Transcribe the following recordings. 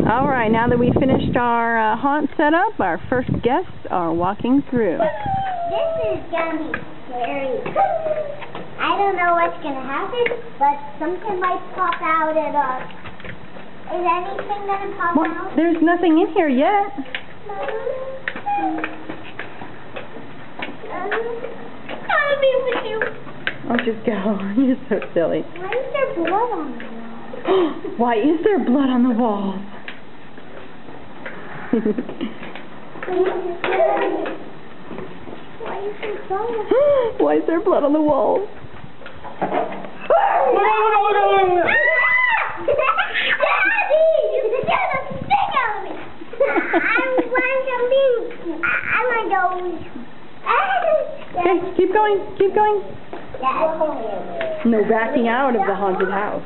Alright, now that we finished our haunt setup, our first guests are walking through. This is gonna be scary. I don't know what's gonna happen, but something might pop out at us. Is anything gonna pop out? There's nothing in here yet. I'll be with you. I'll just go. You're so silly. Why is there blood on the wall? Why is there blood on the walls? Why is there blood? Why is there blood on the walls? Okay, keep going, keep going. No backing out of the haunted house.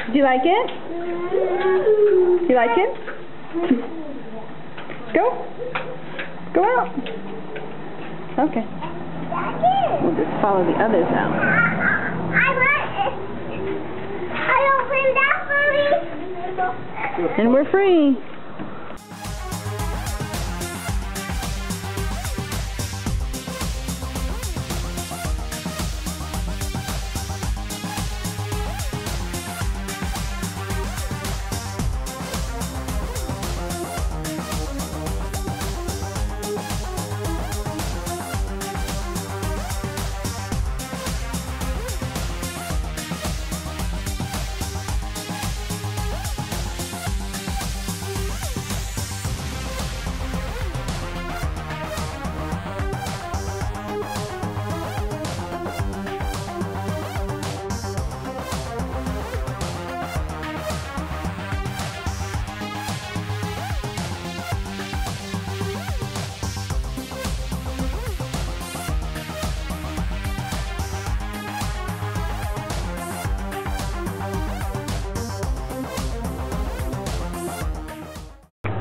Do you like it? You like it? Go. Go out. Okay. We'll just follow the others out. And we're free.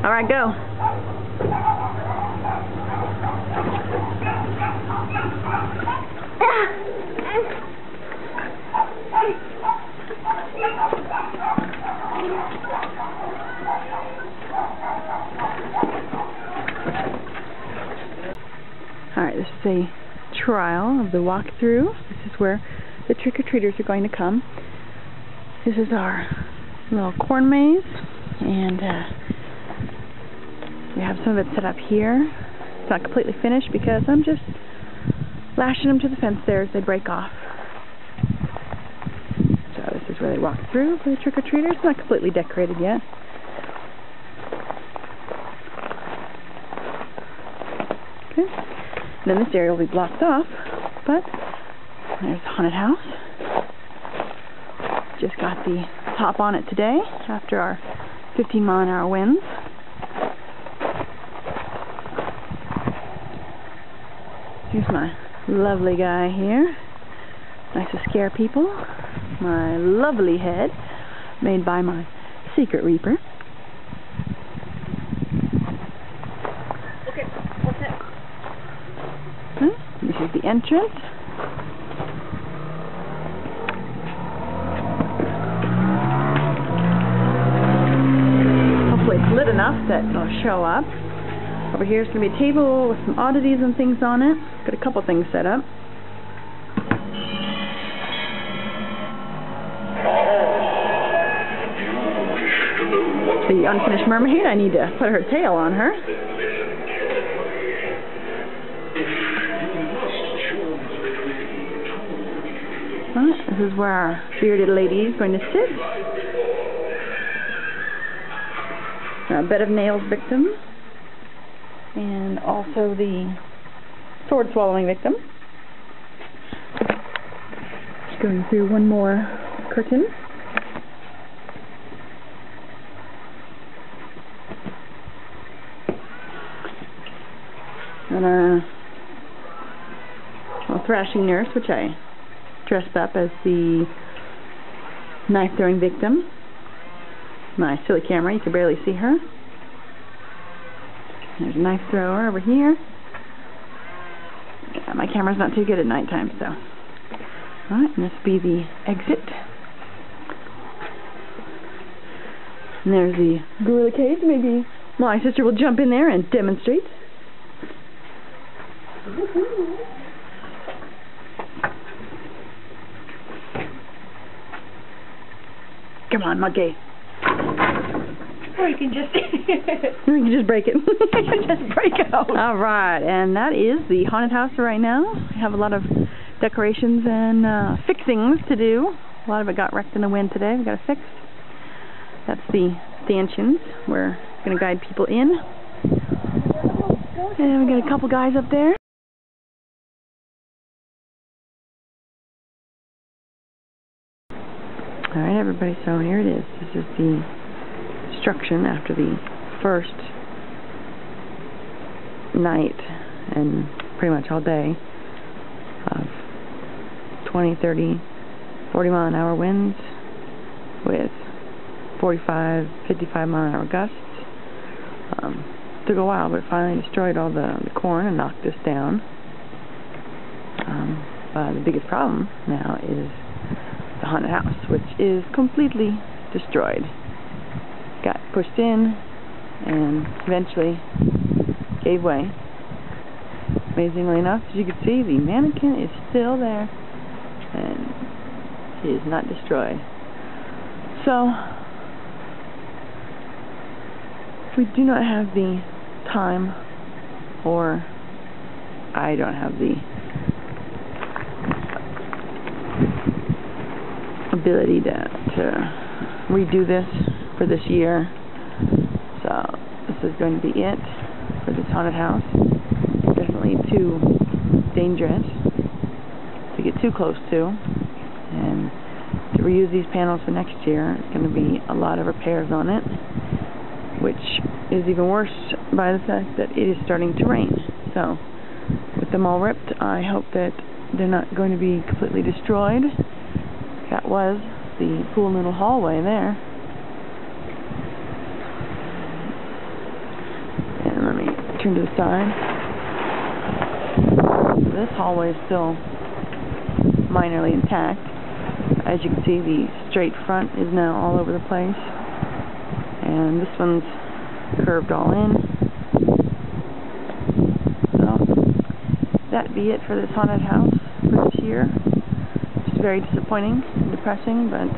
All right, go. All right, this is a trial of the walk-through. This is where the trick-or-treaters are going to come. This is our little corn maze, and we have some of it set up here. It's not completely finished because I'm just lashing them to the fence there as they break off. So this is where they walk through for the trick-or-treaters. It's not completely decorated yet. Okay. And then this area will be blocked off, but there's the haunted house. Just got the top on it today after our 15-mile-an-hour winds. Here's my lovely guy here. Nice to scare people. My lovely head, made by my secret reaper. Okay, what's it? This is the entrance. Hopefully it's lit enough that it'll show up. Over here is going to be a table with some oddities and things on it. Got a couple things set up. The unfinished mermaid, I need to put her tail on her. This is where our bearded lady is going to sit. A bed of nails victim. And also the sword swallowing victim. Just going through one more curtain. And our thrashing nurse, which I dressed up as the knife throwing victim. My silly camera, you can barely see her. There's a knife thrower over here. Yeah, my camera's not too good at nighttime, so Alright, and this will be the exit. And there's the gorilla cage. Maybe my sister will jump in there and demonstrate. Come on, monkey. Or you can just... You can just break it. just break out. Alright, and that is the haunted house right now. We have a lot of decorations and fixings to do. A lot of it got wrecked in the wind today. We got it fixed. That's the stanchions. We're going to guide people in. And we got a couple guys up there. Alright everybody, so here it is. This is the destruction after the first night and pretty much all day of 20, 30, 40 mile an hour winds with 45, 55 mile an hour gusts. Took a while, but finally destroyed all the corn and knocked us down. But the biggest problem now is the haunted house, which is completely destroyed. Got pushed in and eventually gave way. Amazingly enough, as you can see, the mannequin is still there and it is not destroyed. So we do not have the time, or I don't have the ability to redo this for this year. So this is going to be it for this haunted house. Definitely too dangerous to get too close to, and to reuse these panels for next year, it's going to be a lot of repairs on it, which is even worse by the fact that it is starting to rain. So with them all ripped, I hope that they're not going to be completely destroyed. That was the cool little hallway there. And let me turn to the side. This hallway is still minorly intact. As you can see, the straight front is now all over the place. And this one's curved all in. So that'd be it for this haunted house for this year. It's very disappointing and depressing, but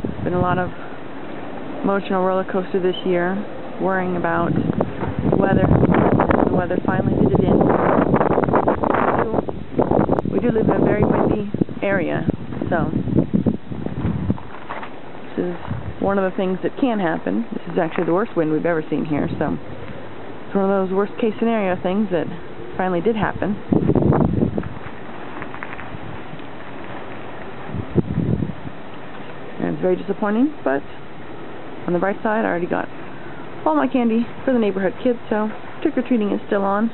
it's been a lot of emotional roller coaster this year, worrying about weather, and the weather finally did it in. We do live in a very windy area, so this is one of the things that can happen. This is actually the worst wind we've ever seen here, so it's one of those worst case scenario things that finally did happen. And it's very disappointing, but on the bright side, I already got all my candy for the neighborhood kids, so trick-or-treating is still on.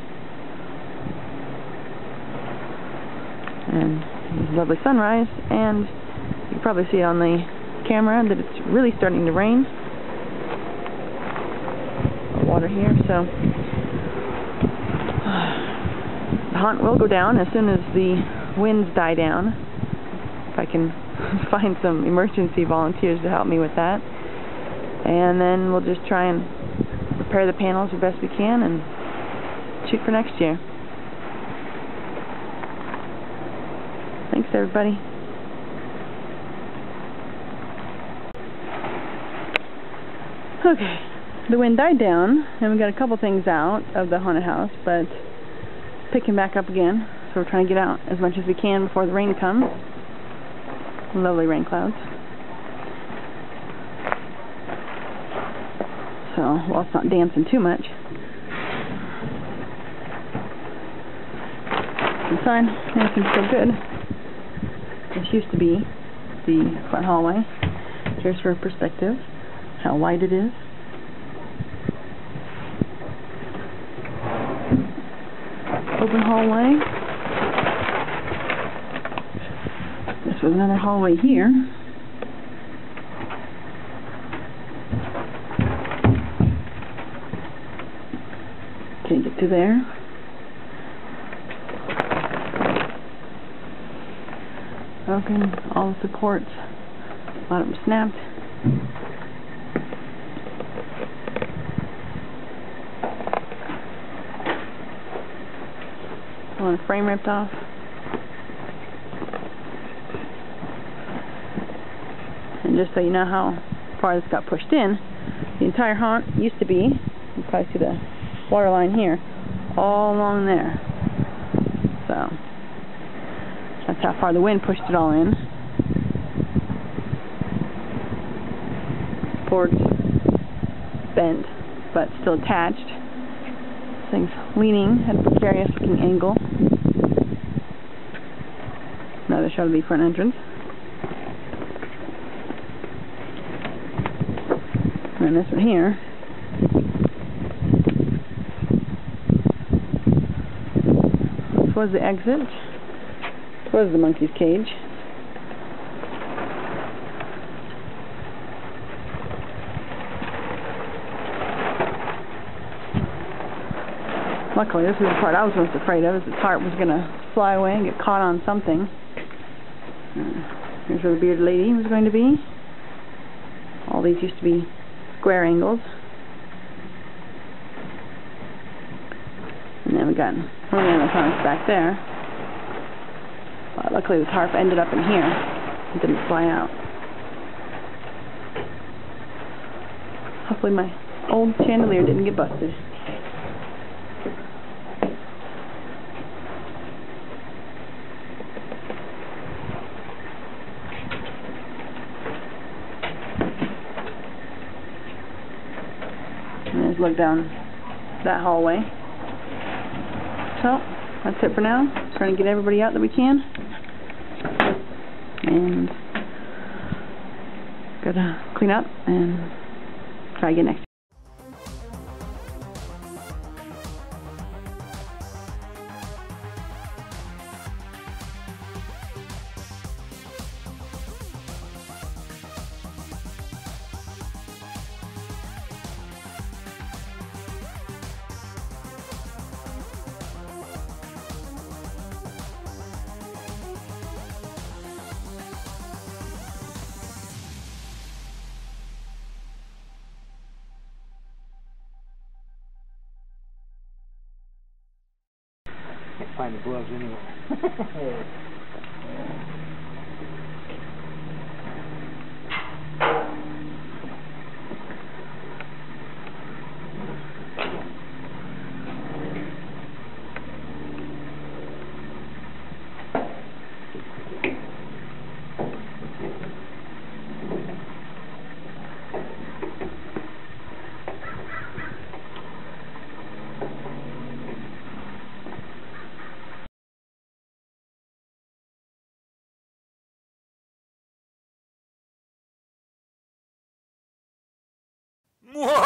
And there's a lovely sunrise, and you can probably see it on the camera that it's really starting to rain. Water here, so the haunt will go down as soon as the winds die down. If I can find some emergency volunteers to help me with that. And then we'll just try and repair the panels the best we can and shoot for next year. Thanks everybody. Okay, the wind died down and we got a couple things out of the haunted house, but it's picking back up again, so we're trying to get out as much as we can before the rain comes. Lovely rain clouds. So, while it's not dancing too much, the sun, everything's still good. This used to be the front hallway. Here's for perspective how wide it is. Open hallway. This was another hallway here. Can't get to there. broken, all the supports, a lot of them snapped. One frame ripped off. And just so you know how far this got pushed in, the entire haunt used to be, you can probably see the water line here, all along there. So that's how far the wind pushed it all in. Supports bent, but still attached. This thing's leaning at a precarious looking angle. Another shot of the front entrance. And this one here. This was the exit. This was the monkey's cage. Luckily, this is the part I was most afraid of, is the tarp was going to fly away and get caught on something. Here's where the bearded lady was going to be. All these used to be square angles. And then we got one of the animatronics back there. Luckily the tarp ended up in here. It didn't fly out. Hopefully my old chandelier didn't get busted. And just look down that hallway. So, that's it for now. Trying to get everybody out that we can. And gotta clean up and try again next time. Can't find the gloves anywhere. Mwah!